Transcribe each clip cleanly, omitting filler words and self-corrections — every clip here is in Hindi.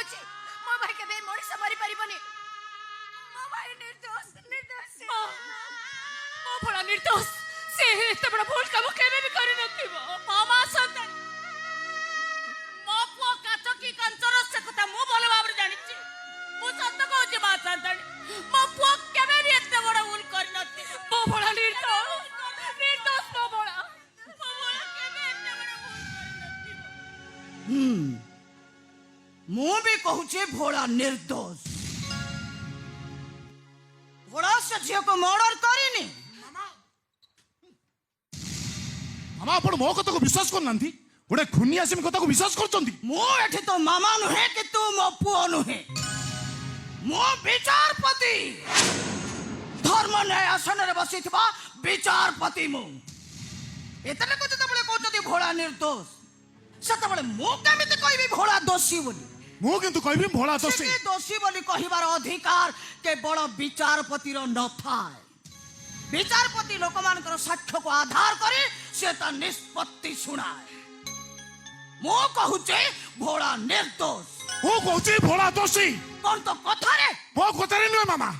कहूची मो भाई केबे मनीष मरी परिबनी मो भाई निर्दोष निर्दोष मो भला निर्दोष से एते बड़ भूल काम केबे भी करि नथिबो मामा संतान मो पुओ काच की कंचर से कथा मु भल भाबरे जानिछि मु सत्य कहूची मा संतान मो पुओ केबे भी एते बड़ भूल करि नथि मो भला निर्दोष निर्दोष मो भला केबे एते बड़ भूल करि नथिबो मु भी कहूची भोला निर्दोष भोला से झियो को मर्डर करिनी मामा आपण मो कथा को विश्वास करनांती गोटे खुनी आसिम कथा को विश्वास करचंती मु एठी तो मामा नुहे कि तू मो पुओ नुहे मो विचारपति धर्म न्याय आसन रे बसिथिबा विचारपति मु एतले को जतबले कहतती भोला निर्दोष सतबले मु केमिति कहबी भोला दोषी बोली मो किंतु कहबी भोला दोषी से दोषी बोली कहिबार अधिकार केवल विचारपति रो न थाए विचारपति लोकमानकर साक्ष्य को आधार करी से ता निष्पत्ति सुनाए मो कहूचे भोला निर्दोष मो कहूची भोला दोषी कौन तो कथा रे मो कथा रे नुहे मामा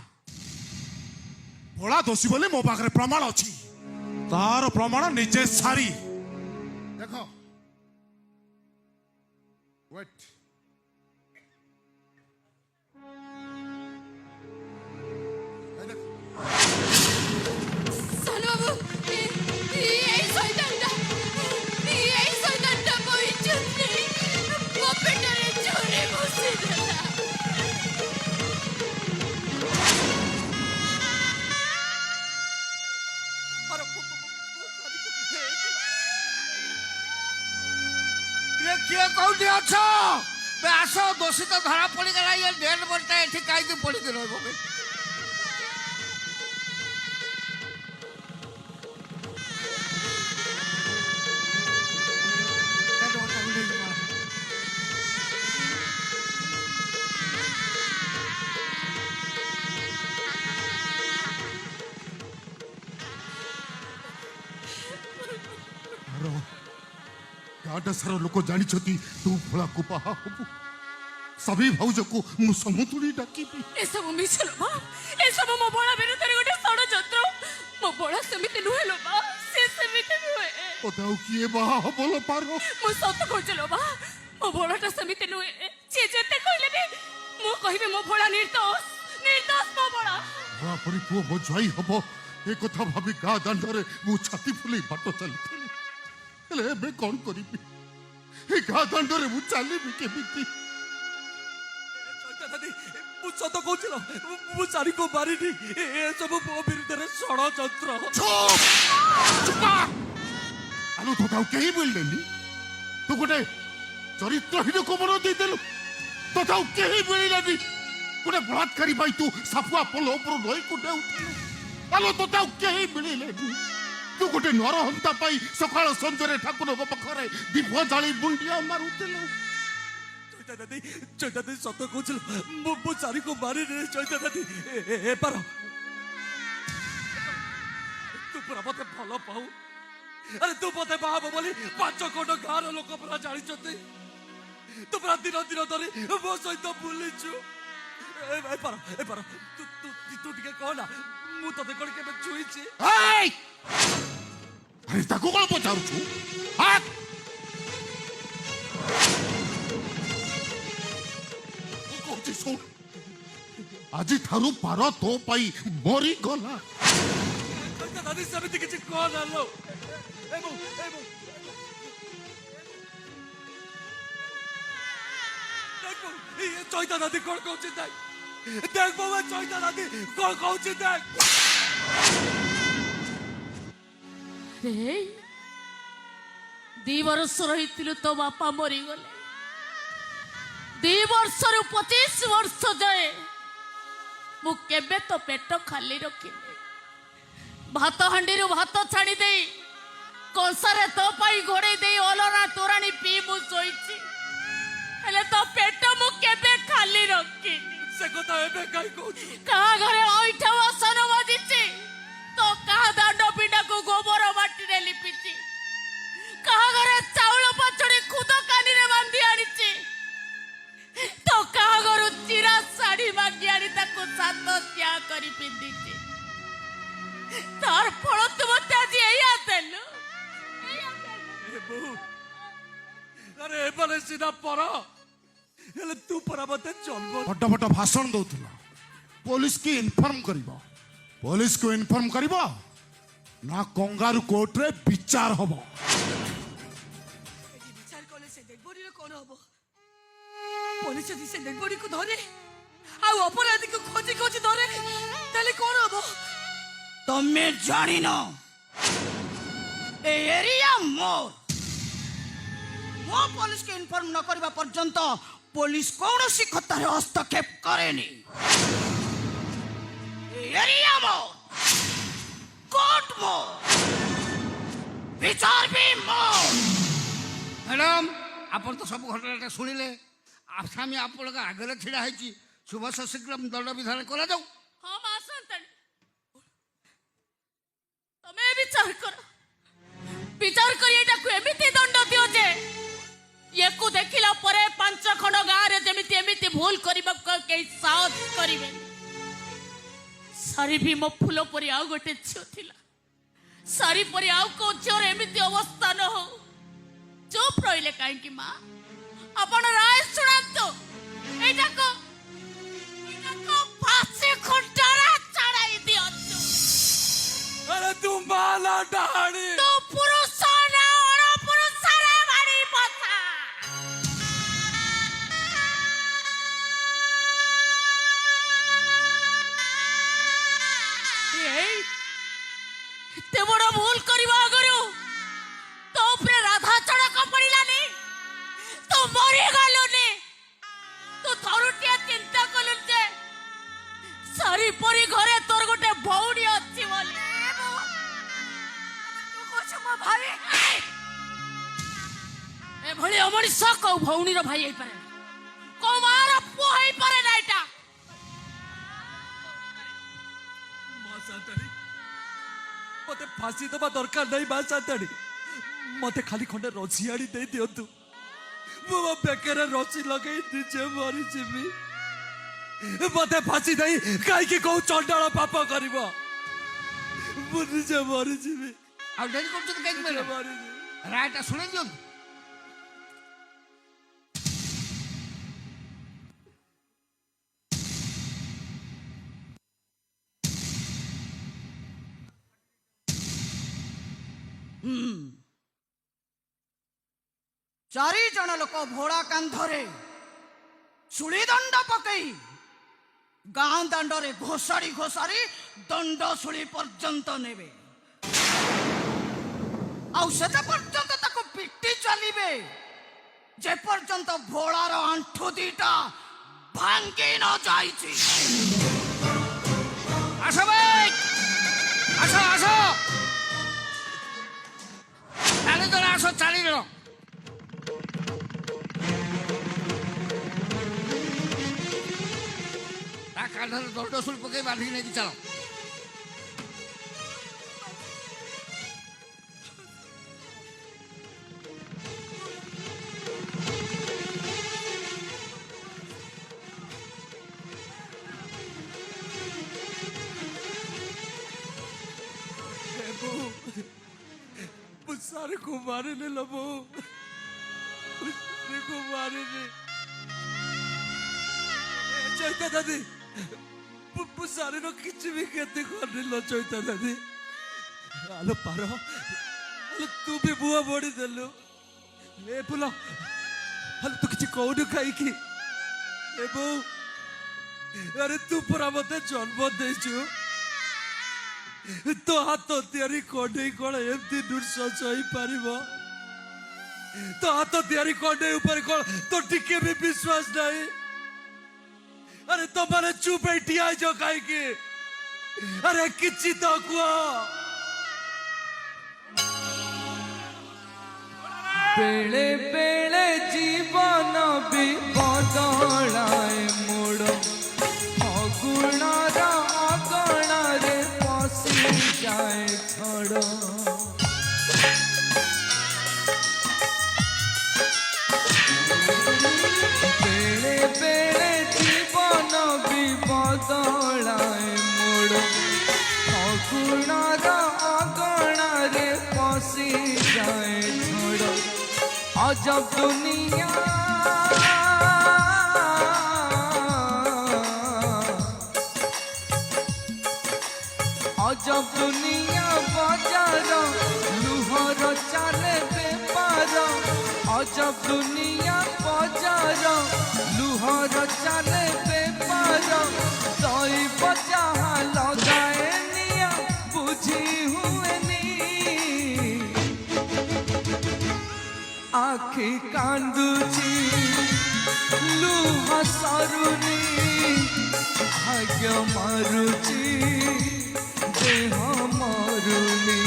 भोला दोषी बोले मो पाखरे प्रमाण अछि तार प्रमाण निजे सारी देखो वेट बाबू এই শয়তানটা কই চুরি ও পেটরে চোরে বসে দিলা किए कौटी अछ आस दोषी तो धरा पड़ी गला ये डेड बॉडीटा एठी काई पड़ी के रहबो बे गाड़ा सारा लोक जानी तू भोला को बाहा हबु सभी भाउज को मु समुद्री डाकिबी ए सब मिछलो बा ए सब मो बड़ा विरुद्ध रे गोटे षडयंत्र मो बड़ा समिति नुहेलो बा से समिति नुहे ओदाउ किए बाहा हबलो पारो मो सत कहचलो बा मो बड़ाटा समिति नुहे जे जेते कहले भी मो कहिबे मो बड़ा निर्दोष निर्दोष मो बड़ा भोला परी पुओ मो जाई हबो ए कथा भाबी गा दांडरे मु छाती फुली बाटो चलथि हेले बे कोन करिबी ए गा दांडरे मु चालिबी केमिति दादी मु सत कहूचलो मु सारी को मारिनी ए सब मो विरुद्ध रे षडयंत्र चुप आलो तो ताऊ केही बोललेनी तू गोटे चरित्रहीन को मन दे देलु तो ताऊ केही बोलिलानी गोटे बलात्कारी भाई तू साफुआ पोल ऊपर नई को देउथलु आलो तो ताऊ केही बोलिलेनी तू गोटे नरहंता पाई सकाळ संजरे ठाकुर पाखरे दीप जाली बुंडिया मारुतेलु चैता दादी सत कहूचलो मु सारी को मारिनी चैता दादी ए पारो तू पूरा मते भलो पाऊ अरे तू मते बाहब बोली 5 कोट गार लोक पूरा जानि छथि तू पूरा दिन दिन धरी मो सहित बुलिछु ए पारो तू तू तू टिके कहना मु तते कोन केबे छुईछि ए अरे ताको कोन पचारु छु हां कोची सुन आज थारु पार तो पाई मरी गला दादी समिति किछि कहना लो एबो देखो ये चैता दादी कोन कहउछि देख बाबा चैता दादी कोन कहउछि देख रे 2 वर्ष रहितिलु तो बापा मरी गले 2 वर्ष रु 25 वर्ष जाए मु केबे तो पेट खाली रखिले भात हांडी रु भात छाड़ी दे कंसारे तो पाई घोड़े दे ओलरा तोरानी पी मु सोईची हेले तो पेट मु केबे खाली रखी से কথা এবে কাই কইছি কাহা ঘরে ওইঠা বসন বাজিছি তো কাহা দাଣ୍ଡ পিণ্ডাକୁ ଗୋବର ମାଟିରେ ଲିପିଛି କାହା ଘରେ ଚାଉଳ ପଚଡ଼ି ଖୁଦ କାନିରେ ବାନ୍ଧି ଆଣିଛି ତ ତାକୁ ସାତ ତ୍ୟା କରି ପିନ୍ଧିଛି ତାର ଫଳ ତୁ ମତେ ଆଜି ଏଇଆ ଦେଲୁ ଏ ବୋଉ ଆରେ ଏମାନେ ସିନା ପର ହେଲେ ତୁ ପରା ମତେ ଜନ୍ମ ବଡ଼ ବଡ଼ ଭାଷଣ ଦଉଥିଲ पुलिस की इन्फॉर्म करिबो पुलिस को इन्फॉर्म करिबो ना कंगारू कोर्ट रे विचार हबो विचार कले से डेड बॉडी रे कोन हबो पुलिस जदी से डेड बॉडी को धरे आ अपराधी को खोजी खोजी धरे ताले कोन हबो तमे जानि न ए एरिया मोर मो पुलिस के इन्फॉर्म न करबा पर्यंत पुलिस कौनसी खतरे हस्तक्षेप करेनी एरिया मोर कोर्ट मोर विचार भी मोर मैडम आपण तो सब घटना शुणिले आसामी आपण आगे छिड़ा है शुभ शीघ्र दंड विधान करा जाऊ हाँ मां संतनी तमे विचार कर एटा को एमिति दंड दियो जे ये को देखिला परे पांच खंड गां रे जेमिति एमिति भूल करबा के साथ करिवे सारी भी मो फूल परी आउ गोटे झियो थिला सारी परी आउ को झियोर एमिति अवस्था न हो चुप रहिले काहे कि मां आपण राय सुनातो एटा को फांसी खुंटारा चढ़ाई दियंतु अरे तू माला डाणी तो पुरुष ना और पुरुष रे बाड़ी पसा एते बड़ भूल करबा अगरु तो उपरे राधा चढ़क पड़िलानी तो मरी गलुनी तो थरुटिया चिंता कलुन जे सारी परी घरे तोर गोटे भौणी अछि बोली तू कोछ मो भाई ए भली अमनी सक भौणी रो भाई हेई पारे को मार पो हेई पारे नाइटा मां संतनी मते फांसी दबा दरकार नहीं मां संतनी मते खाली खंडे रसियाड़ी दे दियंतु मो बेकेरे रसी लगई निजे मरी जिमी मते फांसी दई काई की को चंडाळ पाप करबो मु निजे मरी जिमी आ डेरी करछ तो कहीं मेरे मरी रायटा सुने दियो चारि जन लोक भोड़ा कांधरे सुली दंड पकई गां दंडरे घोषाड़ी घोषाड़ी दंड सुली पर्यंत नेबे आउ सेते पर्यंत ताको पिट्टी चलिबे जे पर्यंत भोड़ार आंठु दीटा भांगी न जाइछि आसो भाई आसो आसो चाली जन आसो चाली जन कांधर दंड सुल पकई बांधी नहीं चलो सारे को मारे ने लबो सारे को मारे ने चैता दादी सारे नो किछि भी केते करने लो चैता दादी आलो पारो आलो तू भी बुआ बड़ी देलो ए फुलो आलो तू किछि कोडु खाई की ए बो अरे तू पुरा मते जन्म देछु तो हाथ तैयारी कोडे कोण एमती दुर्सच होई परिबो तो हाथ तैयारी कोडे ऊपर कोण तो टिके भी विश्वास नहीं अरे तो मारे चुप बैठी आ जो काई के अरे किछि तो कुआ बेले बेले जीवन भी बदलाए मोड़ अगुणार अगणार पशि जाए छड़ बेले बेले जीवन भी ବଦଳାଏ ମୋଡ଼ ଅଗୁଣର ଅଗଣାରେ ପଶିଯାଏ ଝଡ଼ ଅଜବ ଦୁନିଆ अजब दुनिया बाजार लुहर चाले बेपार अजब दुनिया बाजार लुहर चाले बेपार दई बजा लगाए निया बुझी हुएनी आखि कांदुची लुह सरुनी भाग्य मारुची देह मरुनी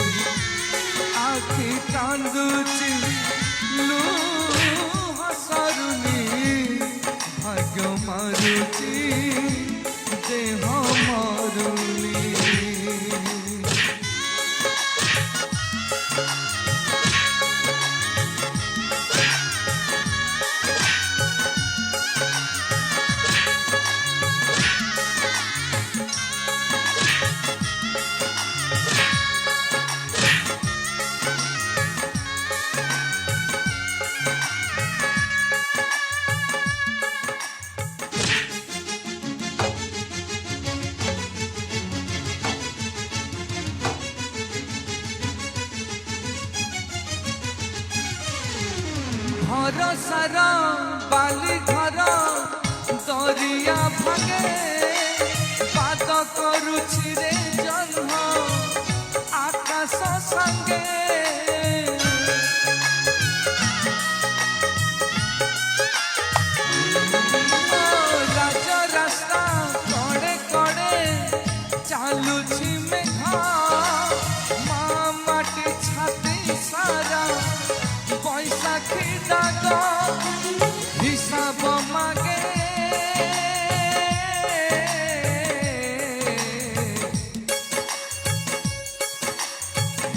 आखि कांदुची लुह सरुनी भाग्य मारुची देह मरुनी घर सारा बाली घर दरिया भागे पाद करुछि रे जन्म आकाश संगे राज रास्ता कड़े कड़े चालुछि मेघ माँ माटी छाती सारा बैसाखी दाग हिसाब मागे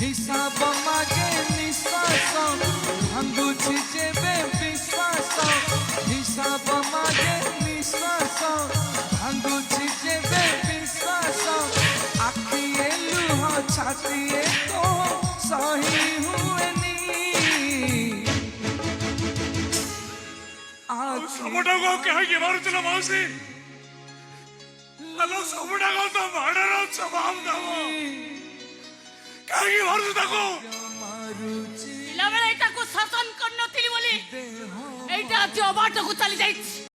हिसाब मागे निश्वास भांगुछि जेबे विश्वास हिसाब मागे निश्वास भांगुछि जेबे विश्वास आखिए लुह छातिए तो सही हुएनी ସବୁଟାକୁ କାହିଁକି ମାରୁଥିଲ ମାଉସୀ ଆଲୋ ସବୁଟାକୁ ତ ମାଡ଼ର ଜବାବ ଦବ କାହିଁକି ମାରୁଛୁ ତାକୁ ପିଲାବେଳେ ଏଟାକୁ ଶାସନ କରିନଥିଲି ବୋଲି ଏଇଟା ଆଜି ଅବାଟକୁ ଚାଲି ଯାଇଛି